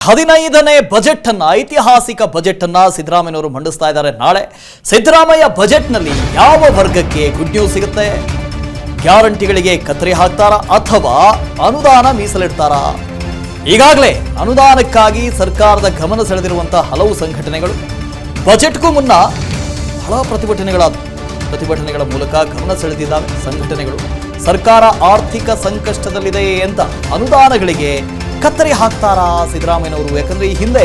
15ನೇ budget ಅನ್ನ ಐತಿಹಾಸಿಕ budget ಅನ್ನ ಸಿದ್ದರಾಮಯ್ಯನವರು ಮಂಡಿಸ್ತಾ ಇದ್ದಾರೆ. ನಾಳೆ ಸಿದ್ದರಾಮಯ್ಯ ಬಜೆಟ್ನಲ್ಲಿ ಯಾವ ವರ್ಗಕ್ಕೆ ಗುಡ್ ನ್ಯೂಸ್ ಸಿಗುತ್ತೆ? ಗ್ಯಾರಂಟಿಗಳಿಗೆ ಕತ್ತರಿ ಹಾಕ್ತಾರಾ ಅಥವಾ ಅನುದಾನ ಮೀಸಲಿಡ್ತಾರಾ? ಈಗಾಗಲೇ ಅನುದಾನಕ್ಕಾಗಿ ಸರ್ಕಾರದ ಗಮನ ಸೆಳೆದಿರುವಂತಹ ಹಲವು ಸಂಘಟನೆಗಳು ಬಜೆಟ್ಗೂ ಮುನ್ನ ಬಹಳ ಪ್ರತಿಭಟನೆಗಳ ಮೂಲಕ ಗಮನ ಸೆಳೆದಿದ್ದಾವೆ. ಸಂಘಟನೆಗಳು ಸರ್ಕಾರ ಆರ್ಥಿಕ ಸಂಕಷ್ಟದಲ್ಲಿದೆ ಅಂತ ಅನುದಾನಗಳಿಗೆ ಕತ್ತರಿ ಹಾಕ್ತಾರಾ ಸಿದ್ದರಾಮಯ್ಯನವರು? ಯಾಕಂದ್ರೆ ಈ ಹಿಂದೆ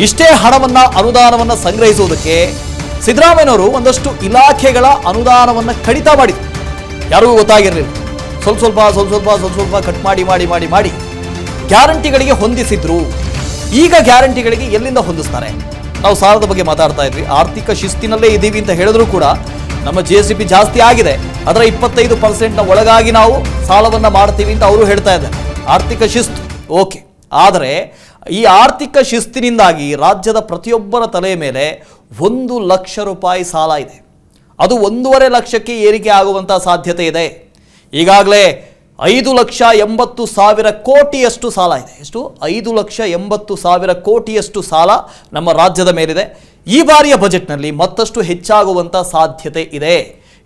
ಇಷ್ಟೇ ಅನುದಾನವನ್ನ ಸಂಗ್ರಹಿಸುವುದಕ್ಕೆ ಸಿದ್ದರಾಮಯ್ಯನವರು ಒಂದಷ್ಟು ಇಲಾಖೆಗಳ ಅನುದಾನವನ್ನ ಕಡಿತ ಮಾಡಿದ್ರು. ಯಾರಿಗೂ ಗೊತ್ತಾಗಿರಲಿಲ್ಲ. ಸ್ವಲ್ಪ ಕಟ್ ಮಾಡಿ ಗ್ಯಾರಂಟಿಗಳಿಗೆ ಹೊಂದಿಸಿದ್ರು. ಈಗ ಗ್ಯಾರಂಟಿಗಳಿಗೆ ಎಲ್ಲಿಂದ ಹೊಂದಿಸ್ತಾರೆ? ನಾವು ಸಾಲದ ಬಗ್ಗೆ ಮಾತಾಡ್ತಾ ಇದ್ವಿ. ಆರ್ಥಿಕ ಶಿಸ್ತಿನಲ್ಲೇ ಇದ್ದೀವಿ ಅಂತ ಹೇಳಿದ್ರು ಕೂಡ ನಮ್ಮ GSDP ಜಾಸ್ತಿ ಆಗಿದೆ, ಅದರ 25% ಒಳಗಾಗಿ ನಾವು ಸಾಲವನ್ನ ಮಾಡ್ತೀವಿ ಅಂತ ಅವರು ಹೇಳ್ತಾ ಇದ್ದಾರೆ. ಆರ್ಥಿಕ ಶಿಸ್ತು ಓಕೆ, ಆದರೆ ಈ ಆರ್ಥಿಕ ಶಿಸ್ತಿನಿಂದಾಗಿ ರಾಜ್ಯದ ಪ್ರತಿಯೊಬ್ಬರ ತಲೆಯ ಮೇಲೆ 1 ಲಕ್ಷ ರೂಪಾಯಿ ಸಾಲ ಇದೆ. ಅದು 1.5 ಲಕ್ಷಕ್ಕೆ ಏರಿಕೆ ಆಗುವಂಥ ಸಾಧ್ಯತೆ ಇದೆ. ಈಗಾಗಲೇ 5,80,000 ಕೋಟಿಯಷ್ಟು ಸಾಲ ಇದೆ. ಎಷ್ಟು? 5,80,000 ಕೋಟಿಯಷ್ಟು ಸಾಲ ನಮ್ಮ ರಾಜ್ಯದ ಮೇಲಿದೆ. ಈ ಬಾರಿಯ ಬಜೆಟ್ನಲ್ಲಿ ಮತ್ತಷ್ಟು ಹೆಚ್ಚಾಗುವಂಥ ಸಾಧ್ಯತೆ ಇದೆ.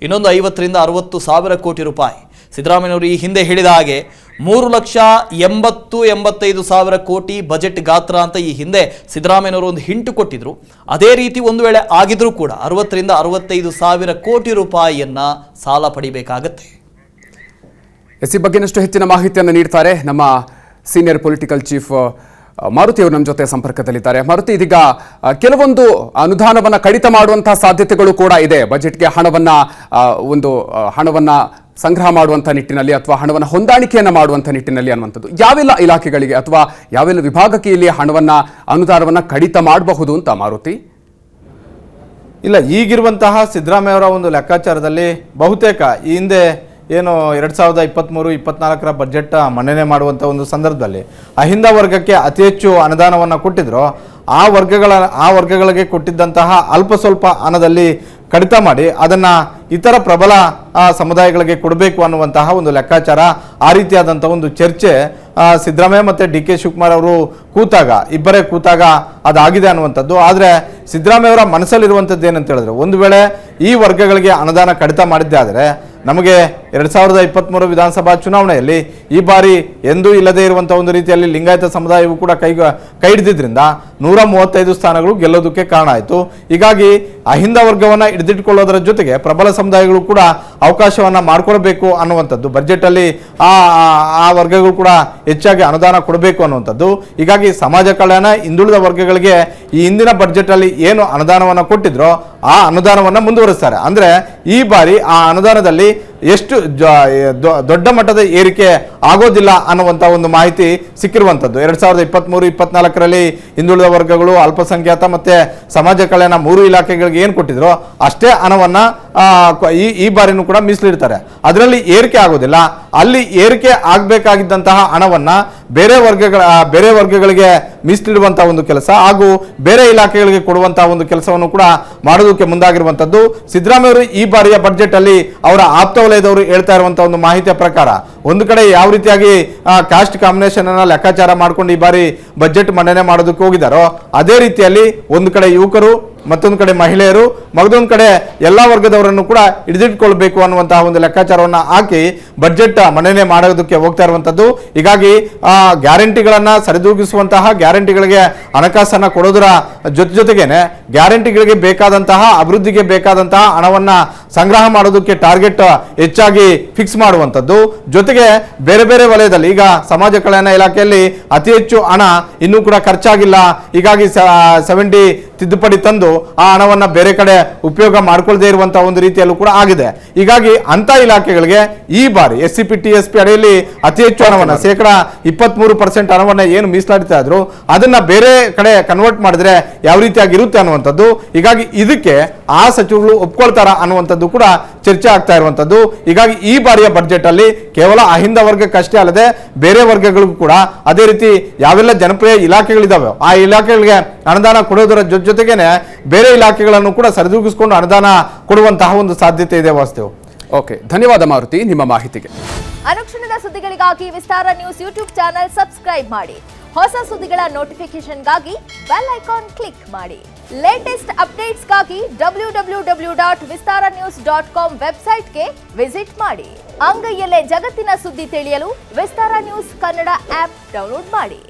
ಇನ್ನೊಂದು 50,000-60,000 ಕೋಟಿ ರೂಪಾಯಿ. ಸಿದ್ದರಾಮಯ್ಯನವರು ಈ ಹಿಂದೆ ಹೇಳಿದ ಹಾಗೆ 3,80,000-85,000 ಕೋಟಿ ಬಜೆಟ್ ಗಾತ್ರ ಅಂತ ಈ ಹಿಂದೆ ಸಿದ್ದರಾಮಯ್ಯನವರು ಒಂದು ಹಿಂಟು ಕೊಟ್ಟಿದ್ರು. ಅದೇ ರೀತಿ ಒಂದು ವೇಳೆ ಆಗಿದ್ರೂ ಕೂಡ 60,000-65,000 ಕೋಟಿ ರೂಪಾಯಿಯನ್ನ ಸಾಲ ಪಡಿಬೇಕಾಗತ್ತೆ. ಈ ಬಗ್ಗೆನಷ್ಟು ಹೆಚ್ಚಿನ ಮಾಹಿತಿಯನ್ನು ನೀಡ್ತಾರೆ ನಮ್ಮ ಸೀನಿಯರ್ ಪೊಲಿಟಿಕಲ್ ಚೀಫ್ ಮಾರುತಿ ಅವರು ನಮ್ಮ ಜೊತೆ ಸಂಪರ್ಕದಲ್ಲಿದ್ದಾರೆ. ಮಾರುತಿ, ಇದೀಗ ಕೆಲವೊಂದು ಅನುದಾನವನ್ನ ಕಡಿತ ಮಾಡುವಂತಹ ಸಾಧ್ಯತೆಗಳು ಕೂಡ ಇದೆ. ಬಜೆಟ್ಗೆ ಹಣವನ್ನ ಸಂಗ್ರಹ ಮಾಡುವಂಥ ನಿಟ್ಟಿನಲ್ಲಿ ಅಥವಾ ಹಣವನ್ನು ಹೊಂದಾಣಿಕೆಯನ್ನು ಮಾಡುವಂಥ ನಿಟ್ಟಿನಲ್ಲಿ ಅನ್ನುವಂಥದ್ದು ಯಾವೆಲ್ಲ ಇಲಾಖೆಗಳಿಗೆ ಅಥವಾ ಯಾವೆಲ್ಲ ವಿಭಾಗಕ್ಕೆ ಇಲ್ಲಿ ಅನುದಾನವನ್ನು ಕಡಿತ ಮಾಡಬಹುದು ಅಂತ ಮಾರುತಿ? ಇಲ್ಲ, ಈಗಿರುವಂತಹ ಸಿದ್ದರಾಮಯ್ಯ ಅವರ ಒಂದು ಲೆಕ್ಕಾಚಾರದಲ್ಲಿ ಬಹುತೇಕ ಈ ಹಿಂದೆ ಏನು 2023-24 ಬಜೆಟ್ ಮಂಡನೆ ಮಾಡುವಂಥ ಒಂದು ಸಂದರ್ಭದಲ್ಲಿ ಅಹಿಂದ ವರ್ಗಕ್ಕೆ ಅತಿ ಹೆಚ್ಚು ಅನುದಾನವನ್ನು ಕೊಟ್ಟಿದ್ರು. ಆ ವರ್ಗಗಳಿಗೆ ಕೊಟ್ಟಿದ್ದಂತಹ ಅಲ್ಪ ಸ್ವಲ್ಪ ಹಣದಲ್ಲಿ ಕಡಿತ ಮಾಡಿ ಅದನ್ನು ಇತರ ಪ್ರಬಲ ಸಮುದಾಯಗಳಿಗೆ ಕೊಡಬೇಕು ಅನ್ನುವಂತಹ ಒಂದು ಲೆಕ್ಕಾಚಾರ, ಆ ರೀತಿಯಾದಂಥ ಒಂದು ಚರ್ಚೆ ಸಿದ್ದರಾಮಯ್ಯ ಮತ್ತು DK ಶಿವಕುಮಾರ್ ಅವರು ಇಬ್ಬರೇ ಕೂತಾಗ ಅದಾಗಿದೆ ಅನ್ನುವಂಥದ್ದು. ಆದರೆ ಸಿದ್ದರಾಮಯ್ಯ ಅವರ ಮನಸ್ಸಲ್ಲಿರುವಂಥದ್ದು ಏನಂತ ಹೇಳಿದ್ರೆ, ಒಂದು ವೇಳೆ ಈ ವರ್ಗಗಳಿಗೆ ಅನುದಾನ ಕಡಿತ ಮಾಡಿದ್ದೇ ಆದರೆ ನಮಗೆ 2023 ವಿಧಾನಸಭಾ ಚುನಾವಣೆಯಲ್ಲಿ ಈ ಬಾರಿ ಎಂದೂ ಇಲ್ಲದೇ ಇರುವಂಥ ಒಂದು ರೀತಿಯಲ್ಲಿ ಲಿಂಗಾಯತ ಸಮುದಾಯವು ಕೂಡ ಕೈ ಹಿಡಿದಿದ್ದರಿಂದ 135 ಸ್ಥಾನಗಳು ಗೆಲ್ಲೋದಕ್ಕೆ ಕಾರಣ ಆಯಿತು. ಹೀಗಾಗಿ ಅಹಿಂದ ವರ್ಗವನ್ನು ಹಿಡಿದಿಟ್ಟುಕೊಳ್ಳೋದರ ಜೊತೆಗೆ ಪ್ರಬಲ ಸಮುದಾಯಗಳು ಕೂಡ ಅವಕಾಶವನ್ನು ಮಾಡಿಕೊಡಬೇಕು ಅನ್ನುವಂಥದ್ದು, ಬಜೆಟಲ್ಲಿ ಆ ವರ್ಗಗಳು ಕೂಡ ಹೆಚ್ಚಾಗಿ ಅನುದಾನ ಕೊಡಬೇಕು ಅನ್ನುವಂಥದ್ದು. ಹೀಗಾಗಿ ಸಮಾಜ ಕಲ್ಯಾಣ ಹಿಂದುಳಿದ ವರ್ಗಗಳಿಗೆ ಈ ಹಿಂದಿನ ಬಜೆಟಲ್ಲಿ ಏನು ಅನುದಾನವನ್ನು ಕೊಟ್ಟಿದ್ರೋ ಆ ಅನುದಾನವನ್ನು ಮುಂದುವರಿಸ್ತಾರೆ. ಅಂದರೆ ಈ ಬಾರಿ ಆ ಅನುದಾನದಲ್ಲಿ ಎಷ್ಟು ದೊಡ್ಡ ಮಟ್ಟದ ಏರಿಕೆ ಆಗೋದಿಲ್ಲ ಅನ್ನುವಂಥ ಒಂದು ಮಾಹಿತಿ ಸಿಕ್ಕಿರುವಂಥದ್ದು. 2023-24ರಲ್ಲಿ ಹಿಂದುಳಿದ ವರ್ಗಗಳು, ಅಲ್ಪಸಂಖ್ಯಾತ ಮತ್ತು ಸಮಾಜ ಕಲ್ಯಾಣ 3 ಇಲಾಖೆಗಳಿಗೆ ಏನು ಕೊಟ್ಟಿದ್ರು ಅಷ್ಟೇ ಹಣವನ್ನು ಈ ಬಾರಿನೂ ಕೂಡ ಮೀಸಲಿಡ್ತಾರೆ. ಅದರಲ್ಲಿ ಏರಿಕೆ ಆಗೋದಿಲ್ಲ. ಅಲ್ಲಿ ಏರಿಕೆ ಆಗಬೇಕಾಗಿದ್ದಂತಹ ಹಣವನ್ನು ಬೇರೆ ವರ್ಗಗಳಿಗೆ ಮೀಸಲಿಡುವಂತಹ ಒಂದು ಕೆಲಸ ಹಾಗೂ ಬೇರೆ ಇಲಾಖೆಗಳಿಗೆ ಕೊಡುವಂತಹ ಒಂದು ಕೆಲಸವನ್ನು ಕೂಡ ಮಾಡೋದಕ್ಕೆ ಮುಂದಾಗಿರುವಂಥದ್ದು. ಸಿದ್ದರಾಮಯ್ಯ ಅವರು ಈ ಬಾರಿಯ ಬಜೆಟ್ ಅಲ್ಲಿ ಅವರ ಆಪ್ತ ವಲಯದವರು ಹೇಳ್ತಾ ಇರುವಂತಹ ಒಂದು ಮಾಹಿತಿಯ ಪ್ರಕಾರ ಒಂದು ಕಡೆ ಯಾವ ರೀತಿಯಾಗಿ ಕಾಸ್ಟ್ ಕಾಂಬಿನೇಷನ್ ಅನ್ನ ಲೆಕ್ಕಾಚಾರ ಮಾಡ್ಕೊಂಡು ಈ ಬಾರಿ ಬಜೆಟ್ ಮಂಡನೆ ಮಾಡೋದಕ್ಕೆ ಹೋಗಿದ್ದಾರೋ ಅದೇ ರೀತಿಯಲ್ಲಿ ಒಂದು ಕಡೆ ಯುವಕರು, ಮತ್ತೊಂದು ಕಡೆ ಮಹಿಳೆಯರು, ಮಗದೊಂದು ಕಡೆ ಎಲ್ಲಾ ವರ್ಗದವರನ್ನು ಕೂಡ ಹಿಡಿದಿಟ್ಕೊಳ್ಬೇಕು ಅನ್ನುವಂತಹ ಒಂದು ಲೆಕ್ಕಾಚಾರವನ್ನು ಹಾಕಿ ಬಜೆಟ್ ಮಂಡನೆ ಮಾಡೋದಕ್ಕೆ ಹೋಗ್ತಾ ಇರುವಂತದ್ದು. ಹೀಗಾಗಿ ಗ್ಯಾರಂಟಿಗಳನ್ನ ಸರಿದೂಗಿಸುವಂತಹ, ಗ್ಯಾರಂಟಿಗಳಿಗೆ ಹಣಕಾಸನ್ನ ಕೊಡೋದರ ಜೊತೆಗೇನೆ ಗ್ಯಾರಂಟಿಗಳಿಗೆ ಬೇಕಾದಂತಹ ಅಭಿವೃದ್ಧಿಗೆ ಬೇಕಾದಂತಹ ಹಣವನ್ನ ಸಂಗ್ರಹ ಮಾಡೋದಕ್ಕೆ ಟಾರ್ಗೆಟ್ ಹೆಚ್ಚಾಗಿ ಫಿಕ್ಸ್ ಮಾಡುವಂಥದ್ದು. ಜೊತೆಗೆ ಬೇರೆ ಬೇರೆ ವಲಯದಲ್ಲಿ ಈಗ ಸಮಾಜ ಕಲ್ಯಾಣ ಇಲಾಖೆಯಲ್ಲಿ ಅತಿ ಹೆಚ್ಚು ಹಣ ಇನ್ನೂ ಕೂಡ ಖರ್ಚಾಗಿಲ್ಲ. ಹೀಗಾಗಿ 70 ತಿದ್ದುಪಡಿ ತಂದು ಆ ಹಣವನ್ನು ಬೇರೆ ಕಡೆ ಉಪಯೋಗ ಮಾಡಿಕೊಳ್ಳದೆ ಇರುವಂತಹ ಒಂದು ರೀತಿಯಲ್ಲೂ ಕೂಡ ಆಗಿದೆ. ಹೀಗಾಗಿ ಅಂತ ಇಲಾಖೆಗಳಿಗೆ ಈ ಬಾರಿ SCP TSP ಅಡಿಯಲ್ಲಿ ಅತಿ ಹೆಚ್ಚು ಹಣವನ್ನು 23% ಹಣವನ್ನು ಏನು ಮೀಸಲಾಡ್ತಾ ಇದ್ರು ಅದನ್ನ ಬೇರೆ ಕಡೆ ಕನ್ವರ್ಟ್ ಮಾಡಿದ್ರೆ ಯಾವ ರೀತಿಯಾಗಿ ಇರುತ್ತೆ ಅನ್ನುವಂಥದ್ದು. ಹೀಗಾಗಿ ಇದಕ್ಕೆ ಆ ಸಚಿವರು ಒಪ್ಕೊಳ್ತಾರ ಅನ್ನುವಂಥದ್ದು ಕೂಡ ಚರ್ಚೆ ಆಗ್ತಾ ಇರುವಂಥದ್ದು. ಹೀಗಾಗಿ ಈ ಬಾರಿಯ ಬಜೆಟ್ ಅಲ್ಲಿ ಕೇವಲ ಅಹಿಂದ ವರ್ಗಕ್ಕಷ್ಟೇ ಅಲ್ಲದೆ ಬೇರೆ ವರ್ಗಗಳಿಗೂ ಕೂಡ ಅದೇ ರೀತಿ ಯಾವೆಲ್ಲ ಜನಪ್ರಿಯ ಇಲಾಖೆಗಳಿದಾವೆ ಆ ಇಲಾಖೆಗಳಿಗೆ ಅನುದಾನ ಕೊಡೋದರ ಜೊತೆಗೇನೆ ಬೇರೆ ಇಲಾಖೆಗಳನ್ನು ಕೂಡ ಸರಿದೂಗಿಸಿಕೊಂಡು ಅನುದಾನ ಕೊಡುವಂತಹ ಒಂದು ಸಾಧ್ಯತೆ ಇದೆ. ವಾಸ್ತವ ಓಕೆ, ಧನ್ಯವಾದ ಮಾರುತಿ ನಿಮ್ಮ ಮಾಹಿತಿಗೆ. ಅನುಕ್ಷಣದ ಸುದ್ದಿಗಳಿಗಾಗಿ ವಿಸ್ತಾರ ನ್ಯೂಸ್ ಯೂಟ್ಯೂಬ್ ಚಾನೆಲ್ ಸಬ್ಸ್ಕ್ರೈಬ್ ಮಾಡಿ. ಹೊಸ ಸುದ್ದಿಗಳ ನೋಟಿಫಿಕೇಶನ್ಗಾಗಿ ಬೆಲ್ ಐಕಾನ್ ಕ್ಲಿಕ್ ಮಾಡಿ. ಲೇಟೆಸ್ಟ್ ಅಪ್ಡೇಟ್ಸ್ಗಾಗಿ www.vistaranews.com ವೆಬ್ಸೈಟ್ಗೆ ವಿಸಿಟ್ ಮಾಡಿ. ಅಂಗೈಯಲ್ಲೇ ಜಗತ್ತಿನ ಸುದ್ದಿ ತಿಳಿಯಲು ವಿಸ್ತಾರ ನ್ಯೂಸ್ ಕನ್ನಡ ಆಪ್ ಡೌನ್ಲೋಡ್ ಮಾಡಿ.